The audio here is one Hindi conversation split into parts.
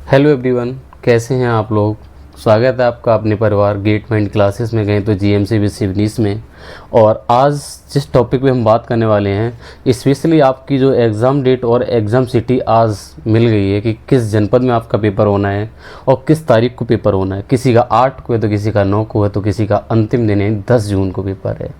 हेलो एवरीवन, कैसे हैं आप लोग। स्वागत है आपका अपने परिवार गेट माइंड क्लासेस में गए तो जीएमसी विद शिवनीश में। और आज जिस टॉपिक पे हम बात करने वाले हैं, स्पेशली आपकी जो एग्ज़ाम डेट और एग्ज़ाम सिटी आज मिल गई है कि किस जनपद में आपका पेपर होना है और किस तारीख को पेपर होना है। किसी का 8 को है तो किसी का 9 को है तो किसी का अंतिम दिन है 10 जून को पेपर है।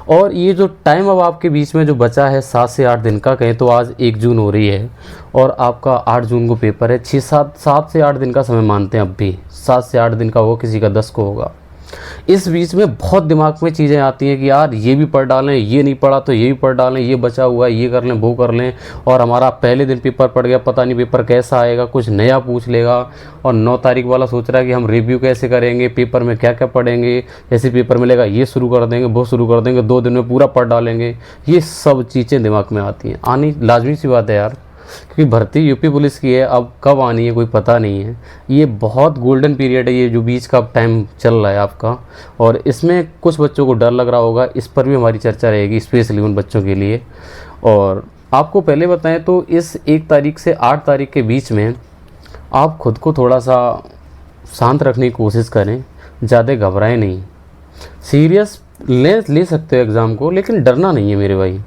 और ये जो टाइम अब आपके बीच में जो बचा है 7 से 8 दिन का, कहें तो आज 1 जून हो रही है और आपका 8 जून को पेपर है। 7 से 8 दिन का समय मानते हैं, अब भी 7 से 8 दिन का हो, किसी का 10 को होगा। इस बीच में बहुत दिमाग में चीज़ें आती हैं कि यार ये भी पढ़ डालें, ये नहीं पढ़ा तो ये भी पढ़ डालें, ये बचा हुआ है ये कर लें वो कर लें। और हमारा पहले दिन पेपर पड़ गया, पता नहीं पेपर कैसा आएगा, कुछ नया पूछ लेगा। और 9 तारीख वाला सोच रहा है कि हम रिव्यू कैसे करेंगे, पेपर में क्या क्या पढ़ेंगे, जैसे पेपर मिलेगा ये शुरू कर देंगे वो शुरू कर देंगे, 2 दिन में पूरा पढ़ डालेंगे। ये सब चीज़ें दिमाग में आती हैं, आनी लाजमी सी बात है यार, क्योंकि भर्ती यूपी पुलिस की है, अब कब आनी है कोई पता नहीं है। ये बहुत गोल्डन पीरियड है, ये जो बीच का टाइम चल रहा है आपका। और इसमें कुछ बच्चों को डर लग रहा होगा, इस पर भी हमारी चर्चा रहेगी, स्पेशली उन बच्चों के लिए। और आपको पहले बताएं तो इस 1 तारीख से 8 तारीख के बीच में आप खुद को थोड़ा सा शांत रखने की कोशिश करें, ज़्यादा घबराएं नहीं। सीरियस ले सकते हो एग्ज़ाम को, लेकिन डरना नहीं है मेरे भाई।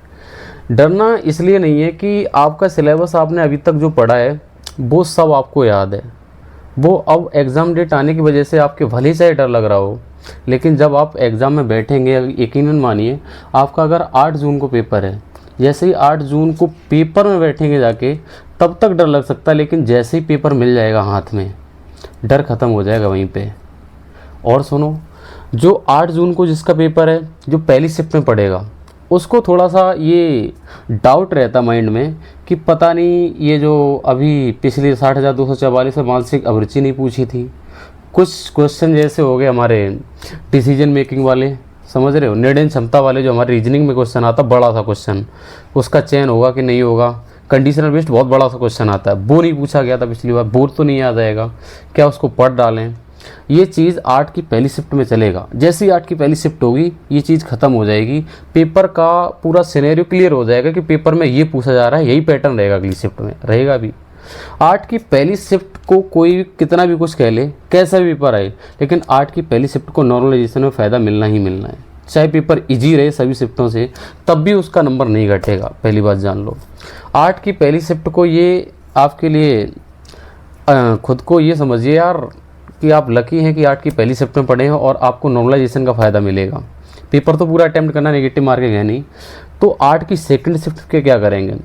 डरना इसलिए नहीं है कि आपका सिलेबस आपने अभी तक जो पढ़ा है वो सब आपको याद है। वो अब एग्ज़ाम डेट आने की वजह से आपके भले चाहे डर लग रहा हो, लेकिन जब आप एग्ज़ाम में बैठेंगे, यकीनन मानिए आपका अगर 8 जून को पेपर है, जैसे ही 8 जून को पेपर में बैठेंगे जाके, तब तक डर लग सकता है, लेकिन जैसे ही पेपर मिल जाएगा हाथ में, डर ख़त्म हो जाएगा वहीं पे। और सुनो, जो 8 जून को जिसका पेपर है, जो पहली शिफ्ट में पढ़ेगा, उसको थोड़ा सा ये डाउट रहता माइंड में कि पता नहीं ये जो अभी पिछली 60,244 में मानसिक अभिरुचि नहीं पूछी थी, कुछ क्वेश्चन जैसे हो गए हमारे डिसीजन मेकिंग वाले, समझ रहे हो, निर्णय क्षमता वाले, जो हमारे रीजनिंग में क्वेश्चन आता बड़ा सा क्वेश्चन, उसका चयन होगा कि नहीं होगा। कंडीशनल बेस्ड बहुत बड़ा सा क्वेश्चन आता है, वो नहीं पूछा गया था पिछली बार, बोर्ड तो नहीं याद आएगा, क्या उसको पढ़ डालें। ये चीज़ 8 की पहली शिफ्ट में चलेगा। जैसे ही 8 की पहली शिफ्ट होगी ये चीज़ ख़त्म हो जाएगी, पेपर का पूरा सिनेरियो क्लियर हो जाएगा कि पेपर में ये पूछा जा रहा है, यही पैटर्न रहेगा अगली शिफ्ट में रहेगा भी। 8 की पहली शिफ्ट को कोई कितना भी कुछ कह ले, कैसा भी पेपर आए, लेकिन 8 की पहली शिफ्ट को नॉर्मलाइजेशन में फ़ायदा मिलना ही मिलना है। चाहे पेपर इजी रहे सभी शिफ्टों से, तब भी उसका नंबर नहीं घटेगा, पहली बात जान लो। 8 की पहली शिफ्ट को ये आपके लिए खुद को ये समझिए यार कि आप लकी हैं कि 8 की पहली शिफ्ट में पढ़े हैं और आपको नॉर्मलाइजेशन का फ़ायदा मिलेगा। पेपर तो पूरा अटैम्प्ट करना, नेगेटिव मार्किंग है नहीं। तो 8 की सेकंड शिफ्ट के क्या करेंगे,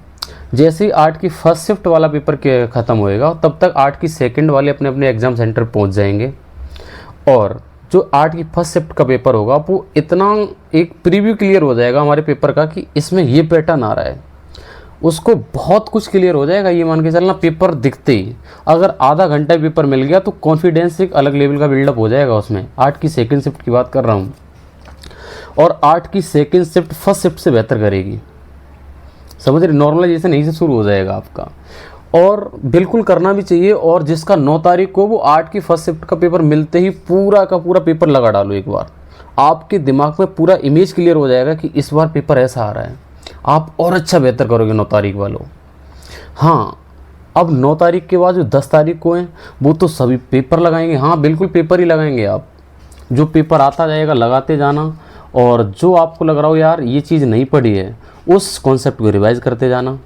जैसे ही 8 की फर्स्ट शिफ्ट वाला पेपर के ख़त्म होएगा, तब तक 8 की सेकंड वाले अपने अपने एग्ज़ाम सेंटर पहुंच जाएंगे। और जो 8 की फर्स्ट शिफ्ट का पेपर होगा वो इतना एक प्रीव्यू क्लियर हो जाएगा हमारे पेपर का कि इसमें ये पैटर्न आ रहा है, उसको बहुत कुछ क्लियर हो जाएगा। ये मान के चलना पेपर दिखते ही, अगर आधा घंटा पेपर मिल गया तो कॉन्फिडेंस एक अलग लेवल का बिल्डअप हो जाएगा उसमें। 8 की सेकंड शिफ्ट की बात कर रहा हूँ, और 8 की सेकंड शिफ्ट फर्स्ट शिफ्ट से बेहतर करेगी, समझ रहे। नॉर्मलाइजेशन यहीं से शुरू हो जाएगा आपका, और बिल्कुल करना भी चाहिए। और जिसका 9 तारीख को, वो 8 की फर्स्ट शिफ्ट का पेपर मिलते ही पूरा का पूरा पेपर लगा डालो एक बार, आपके दिमाग में पूरा इमेज क्लियर हो जाएगा कि इस बार पेपर ऐसा आ रहा है, आप और अच्छा बेहतर करोगे 9 तारीख वालों। हाँ, अब 9 तारीख के बाद जो 10 तारीख को हैं वो तो सभी पेपर लगाएंगे। हाँ बिल्कुल पेपर ही लगाएंगे आप, जो पेपर आता जाएगा लगाते जाना, और जो आपको लग रहा हो यार ये चीज़ नहीं पढ़ी है, उस कॉन्सेप्ट को रिवाइज करते जाना।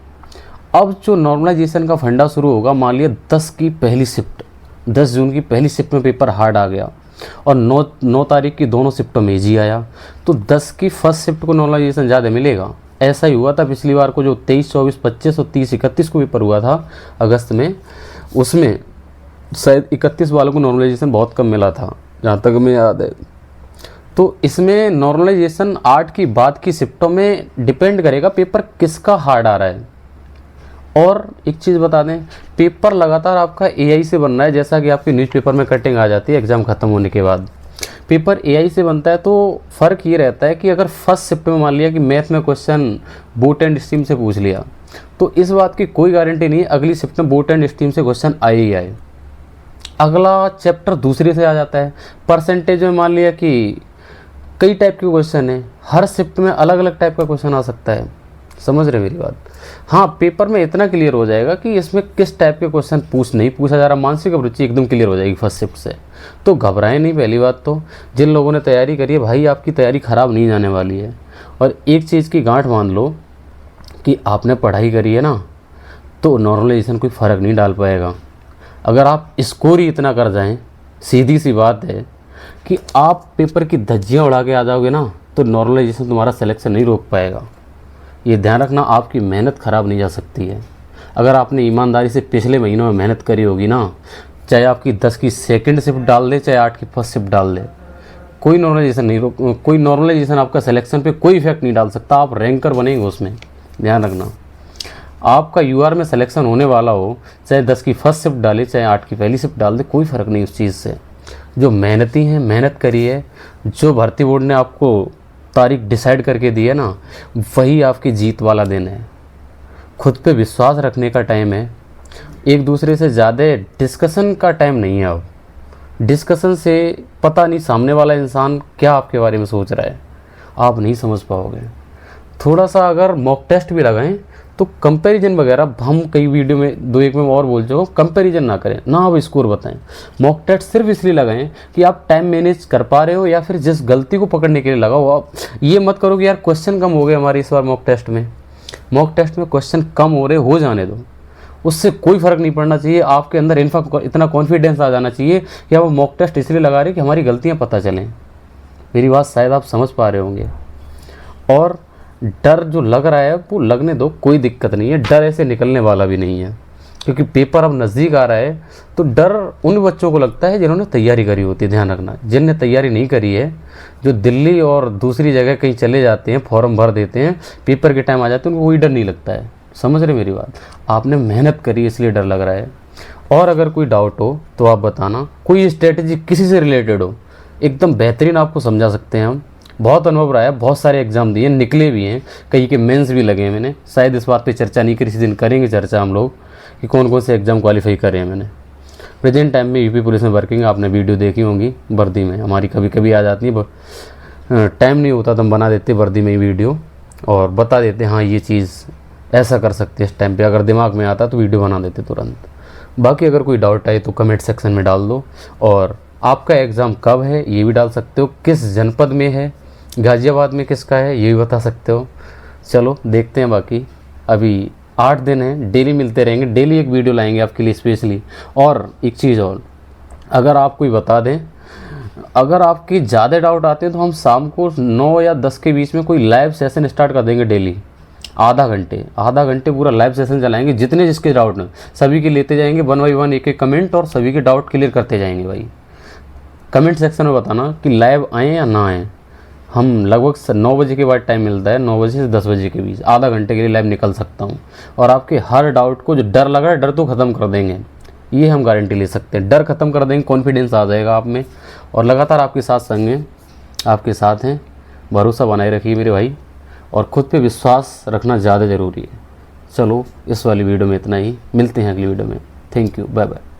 अब जो नॉर्मलाइजेशन का फंडा शुरू होगा, मान लिया 10 की पहली शिफ्ट, 10 जून की पहली शिफ्ट में पेपर हार्ड आ गया और 9 तारीख की दोनों शिफ्टों में इजी आया, तो 10 की फर्स्ट शिफ्ट को नॉर्मलाइजेशन ज़्यादा मिलेगा। ऐसा ही हुआ था पिछली बार को, जो 23, 24, 25 और 30, 31 को पेपर हुआ था अगस्त में, उसमें शायद 31 वालों को नॉर्मलाइजेशन बहुत कम मिला था जहाँ तक मैं याद है। तो इसमें नॉर्मलाइजेशन 8 की बाद की शिफ्टों में डिपेंड करेगा पेपर किसका हार्ड आ रहा है। और एक चीज़ बता दें, पेपर लगातार आपका एआई से बन रहा है, जैसा कि आपके न्यूज़पेपर में कटिंग आ जाती है एग्ज़ाम ख़त्म होने के बाद, पेपर एआई से बनता है। तो फ़र्क ये रहता है कि अगर फर्स्ट शिफ्ट में मान लिया कि मैथ में क्वेश्चन बोट एंड स्ट्रीम से पूछ लिया, तो इस बात की कोई गारंटी नहीं अगली शिफ्ट में बोट एंड स्ट्रीम से क्वेश्चन आए ही आए। अगला चैप्टर दूसरे से आ जाता है। परसेंटेज में मान लिया कि कई टाइप के क्वेश्चन हैं, हर शिफ्ट में अलग अलग टाइप का क्वेश्चन आ सकता है, समझ रहे मेरी बात। हाँ, पेपर में इतना क्लियर हो जाएगा कि इसमें किस टाइप के क्वेश्चन नहीं पूछा जा रहा, मानसिक अभिरुचि एकदम क्लियर हो जाएगी फर्स्ट शिफ्ट से। तो घबराएं नहीं। पहली बात तो जिन लोगों ने तैयारी करी है भाई, आपकी तैयारी ख़राब नहीं जाने वाली है। और एक चीज़ की गांठ बांध लो कि आपने पढ़ाई करी है ना, तो नॉर्मलाइजेशन कोई फ़र्क नहीं डाल पाएगा। अगर आप स्कोर ही इतना कर जाएं, सीधी सी बात है कि आप पेपर की धज्जियाँ उड़ा के आ जाओगे ना, तो नॉर्मलाइजेशन तुम्हारा सिलेक्शन नहीं रोक पाएगा। ये ध्यान रखना, आपकी मेहनत ख़राब नहीं जा सकती है। अगर आपने ईमानदारी से पिछले महीनों में मेहनत करी होगी ना, चाहे आपकी 10 की सेकंड शिफ्ट डाल दे, चाहे 8 की फर्स्ट शिफ्ट डाल दे, कोई नॉर्मलाइजेशन आपका सिलेक्शन पे कोई इफेक्ट नहीं डाल सकता। आप रैंकर बनेंगे उसमें, ध्यान रखना। आपका यूआर में सिलेक्शन होने वाला हो, चाहे 10 की फर्स्ट शिफ्ट डाले, चाहे 8 की पहली शिफ्ट डाल दे, कोई फ़र्क नहीं उस चीज़ से। जो मेहनती हैं, मेहनत करी है, जो भर्ती बोर्ड ने आपको तारीख डिसाइड करके दी है ना, वही आपकी जीत वाला दिन है। खुद पे विश्वास रखने का टाइम है। एक दूसरे से ज़्यादा डिस्कशन का टाइम नहीं है। अब डिस्कशन से पता नहीं सामने वाला इंसान क्या आपके बारे में सोच रहा है, आप नहीं समझ पाओगे। थोड़ा सा अगर मॉक टेस्ट भी लगाएं तो कंपैरिजन वगैरह, हम कई वीडियो में 2-1 में और बोल चुका हूँ, कंपैरिजन ना करें ना, आप स्कोर बताएं। मॉक टेस्ट सिर्फ इसलिए लगाएं कि आप टाइम मैनेज कर पा रहे हो या फिर जिस गलती को पकड़ने के लिए लगाओ। आप ये मत करो कि यार क्वेश्चन कम हो गए हमारे इस बार मॉक टेस्ट में। मॉक टेस्ट में क्वेश्चन कम हो रहे, हो जाने दो, उससे कोई फ़र्क नहीं पड़ना चाहिए। आपके अंदर इतना कॉन्फिडेंस आ जाना चाहिए कि आप मॉक टेस्ट इसलिए लगा रहे कि हमारी गलतियाँ पता चलें। मेरी बात शायद आप समझ पा रहे होंगे। और डर जो लग रहा है वो लगने दो, कोई दिक्कत नहीं है। डर ऐसे निकलने वाला भी नहीं है, क्योंकि पेपर अब नज़दीक आ रहा है। तो डर उन बच्चों को लगता है जिन्होंने तैयारी करी होती है। ध्यान रखना, जिनने तैयारी नहीं करी है, जो दिल्ली और दूसरी जगह कहीं चले जाते हैं, फॉर्म भर देते हैं, पेपर के टाइम आ जाते हैं, उनको कोई डर नहीं लगता है। समझ रहे मेरी बात। आपने मेहनत करी इसलिए डर लग रहा है। और अगर कोई डाउट हो तो आप बताना। कोई स्ट्रेटजी किसी से रिलेटेड हो, एकदम बेहतरीन आपको समझा सकते हैं हम। बहुत अनुभव रहा है, बहुत सारे एग्जाम दिए, निकले भी हैं, कई के मेंस भी लगे हैं मैंने। शायद इस बात पे चर्चा नहीं, किसी दिन करेंगे चर्चा हम लोग कि कौन कौन से एग्ज़ाम क्वालिफाई करे हैं मैंने। प्रेजेंट टाइम में यूपी पुलिस में वर्किंग, आपने वीडियो देखी होंगी, वर्दी में हमारी कभी कभी आ जाती है। टाइम नहीं होता तो हम बना देते वर्दी में ही वीडियो और बता देते हाँ ये चीज़ ऐसा कर सकते हैं इस टाइम पे। अगर दिमाग में आता तो वीडियो बना देते तुरंत। बाकी अगर कोई डाउट आए तो कमेंट सेक्शन में डाल दो। और आपका एग्ज़ाम कब है ये भी डाल सकते हो, किस जनपद में है, गाज़ियाबाद में किसका है ये भी बता सकते हो। चलो देखते हैं। बाकी अभी 8 दिन हैं, डेली मिलते रहेंगे, डेली एक वीडियो लाएंगे आपके लिए स्पेशली। और एक चीज़ और, अगर आप कोई बता दें, अगर आपकी ज़्यादा डाउट आते हैं तो हम शाम को 9 या 10 के बीच में कोई लाइव सेशन स्टार्ट कर देंगे डेली। आधा घंटे पूरा लाइव सेशन चलाएंगे। जितने जिसके डाउट हैं सभी के लेते जाएंगे, 1 बाय 1 एक कमेंट, और सभी के डाउट क्लियर करते जाएंगे। भाई कमेंट सेक्शन में बताना कि लाइव आएँ या ना आएँ। हम लगभग 9 बजे के बाद टाइम मिलता है, 9 बजे से 10 बजे के बीच आधा घंटे के लिए लाइव निकल सकता हूँ। और आपके हर डाउट को, जो डर लग रहा है, डर तो ख़त्म कर देंगे, ये हम गारंटी ले सकते हैं। डर ख़त्म कर देंगे, कॉन्फिडेंस आ जाएगा आप में। और लगातार आपके साथ संग हैं, आपके साथ हैं। भरोसा बनाए रखिए मेरे भाई, और ख़ुद पे विश्वास रखना ज़्यादा ज़रूरी है। चलो इस वाली वीडियो में इतना ही, मिलते हैं अगली वीडियो में। Thank you, bye bye.